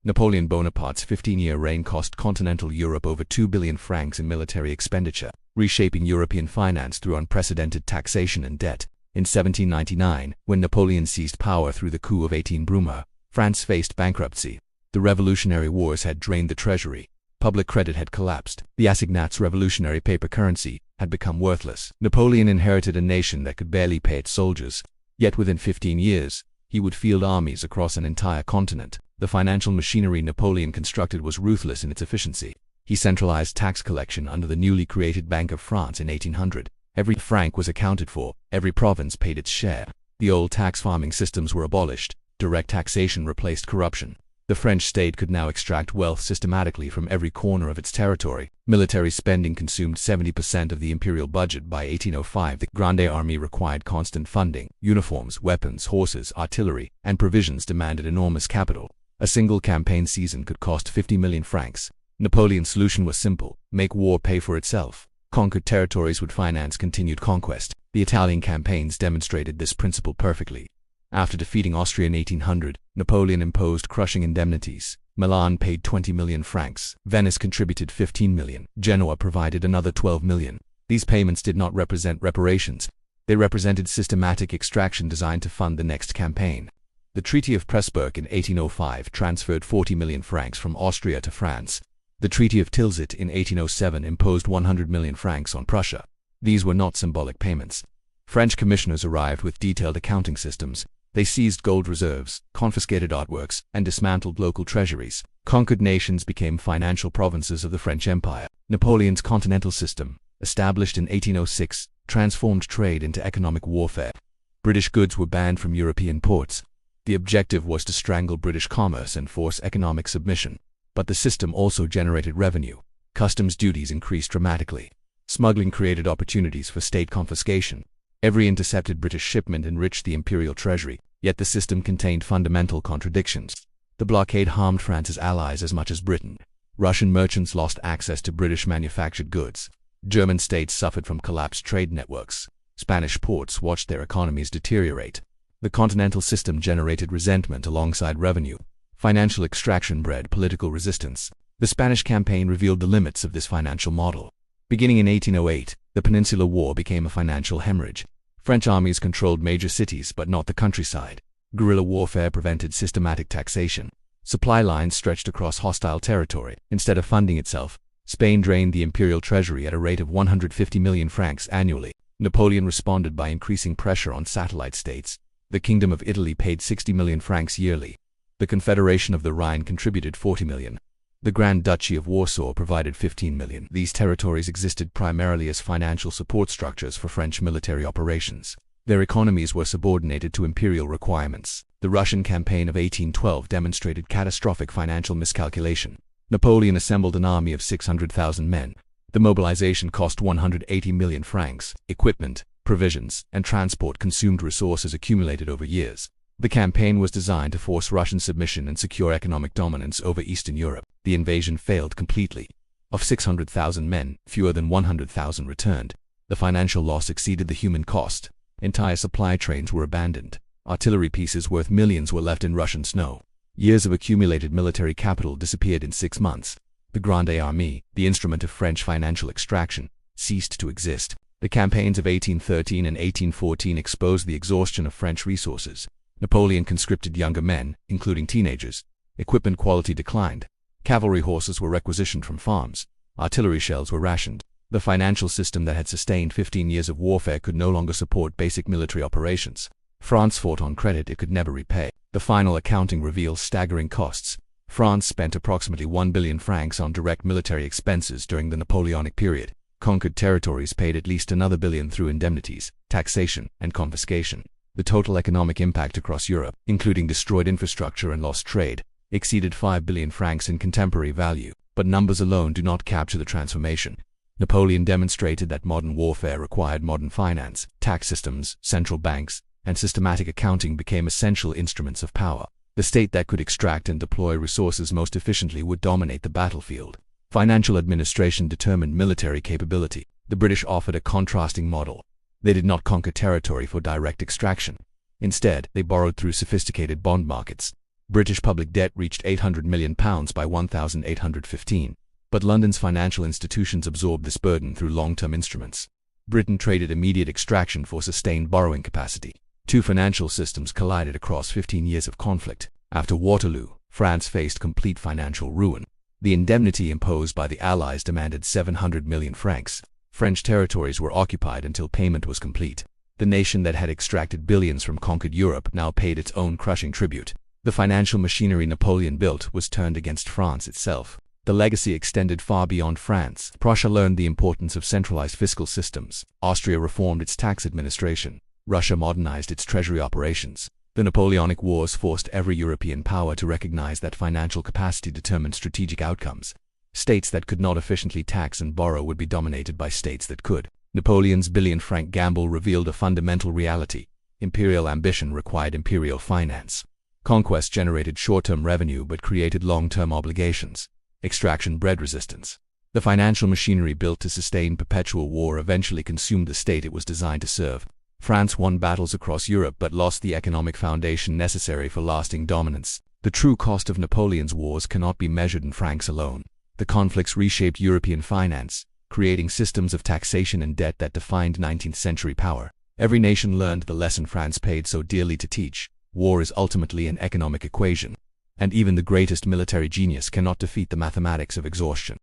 Napoleon Bonaparte's 15-year reign cost continental Europe over 2 billion francs in military expenditure, reshaping European finance through unprecedented taxation and debt. In 1799, when Napoleon seized power through the coup of 18 Brumaire, France faced bankruptcy. The Revolutionary Wars had drained the treasury. Public credit had collapsed. The assignats, revolutionary paper currency, had become worthless. Napoleon inherited a nation that could barely pay its soldiers. Yet within 15 years, he would field armies across an entire continent. The financial machinery Napoleon constructed was ruthless in its efficiency. He centralized tax collection under the newly created Bank of France in 1800. Every franc was accounted for, every province paid its share. The old tax farming systems were abolished. Direct taxation replaced corruption. The French state could now extract wealth systematically from every corner of its territory. Military spending consumed 70% of the imperial budget by 1805. The Grande Armée required constant funding. Uniforms, weapons, horses, artillery, and provisions demanded enormous capital. A single campaign season could cost 50 million francs. Napoleon's solution was simple: make war pay for itself. Conquered territories would finance continued conquest. The Italian campaigns demonstrated this principle perfectly. After defeating Austria in 1800, Napoleon imposed crushing indemnities. Milan paid 20 million francs. Venice contributed 15 million. Genoa provided another 12 million. These payments did not represent reparations. They represented systematic extraction designed to fund the next campaign. The Treaty of Pressburg in 1805 transferred 40 million francs from Austria to France. The Treaty of Tilsit in 1807 imposed 100 million francs on Prussia. These were not symbolic payments. French commissioners arrived with detailed accounting systems. They seized gold reserves, confiscated artworks, and dismantled local treasuries. Conquered nations became financial provinces of the French Empire. Napoleon's continental system, established in 1806, transformed trade into economic warfare. British goods were banned from European ports. The objective was to strangle British commerce and force economic submission. But the system also generated revenue. Customs duties increased dramatically. Smuggling created opportunities for state confiscation. Every intercepted British shipment enriched the imperial treasury, yet the system contained fundamental contradictions. The blockade harmed France's allies as much as Britain. Russian merchants lost access to British manufactured goods. German states suffered from collapsed trade networks. Spanish ports watched their economies deteriorate. The continental system generated resentment alongside revenue. Financial extraction bred political resistance. The Spanish campaign revealed the limits of this financial model. Beginning in 1808, the Peninsular War became a financial hemorrhage. French armies controlled major cities but not the countryside. Guerrilla warfare prevented systematic taxation. Supply lines stretched across hostile territory. Instead of funding itself, Spain drained the imperial treasury at a rate of 150 million francs annually. Napoleon responded by increasing pressure on satellite states. The Kingdom of Italy paid 60 million francs yearly. The Confederation of the Rhine contributed 40 million. The Grand Duchy of Warsaw provided 15 million. These territories existed primarily as financial support structures for French military operations. Their economies were subordinated to imperial requirements. The Russian campaign of 1812 demonstrated catastrophic financial miscalculation. Napoleon assembled an army of 600,000 men. The mobilization cost 180 million francs. Equipment, provisions, and transport consumed resources accumulated over years. The campaign was designed to force Russian submission and secure economic dominance over Eastern Europe. The invasion failed completely. Of 600,000 men, fewer than 100,000 returned. The financial loss exceeded the human cost. Entire supply trains were abandoned. Artillery pieces worth millions were left in Russian snow. Years of accumulated military capital disappeared in 6 months. The Grande Armée, the instrument of French financial extraction, ceased to exist. The campaigns of 1813 and 1814 exposed the exhaustion of French resources. Napoleon conscripted younger men, including teenagers. Equipment quality declined. Cavalry horses were requisitioned from farms. Artillery shells were rationed. The financial system that had sustained 15 years of warfare could no longer support basic military operations. France fought on credit it could never repay. The final accounting reveals staggering costs. France spent approximately 1 billion francs on direct military expenses during the Napoleonic period. Conquered territories paid at least another billion through indemnities, taxation, and confiscation. The total economic impact across Europe, including destroyed infrastructure and lost trade, exceeded 5 billion francs in contemporary value. But numbers alone do not capture the transformation. Napoleon demonstrated that modern warfare required modern finance. Tax systems, central banks, and systematic accounting became essential instruments of power. The state that could extract and deploy resources most efficiently would dominate the battlefield. Financial administration determined military capability. The British offered a contrasting model. They did not conquer territory for direct extraction. Instead, they borrowed through sophisticated bond markets. British public debt reached £800 million by 1815, but London's financial institutions absorbed this burden through long-term instruments. Britain traded immediate extraction for sustained borrowing capacity. Two financial systems collided across 15 years of conflict. After Waterloo, France faced complete financial ruin. The indemnity imposed by the Allies demanded 700 million francs. French territories were occupied until payment was complete. The nation that had extracted billions from conquered Europe now paid its own crushing tribute. The financial machinery Napoleon built was turned against France itself. The legacy extended far beyond France. Prussia learned the importance of centralized fiscal systems. Austria reformed its tax administration. Russia modernized its treasury operations. The Napoleonic Wars forced every European power to recognize that financial capacity determined strategic outcomes. States that could not efficiently tax and borrow would be dominated by states that could. Napoleon's billion-franc gamble revealed a fundamental reality. Imperial ambition required imperial finance. Conquest generated short-term revenue but created long-term obligations. Extraction bred resistance. The financial machinery built to sustain perpetual war eventually consumed the state it was designed to serve. France won battles across Europe but lost the economic foundation necessary for lasting dominance. The true cost of Napoleon's wars cannot be measured in francs alone. The conflicts reshaped European finance, creating systems of taxation and debt that defined 19th-century power. Every nation learned the lesson France paid so dearly to teach. War is ultimately an economic equation, and even the greatest military genius cannot defeat the mathematics of exhaustion.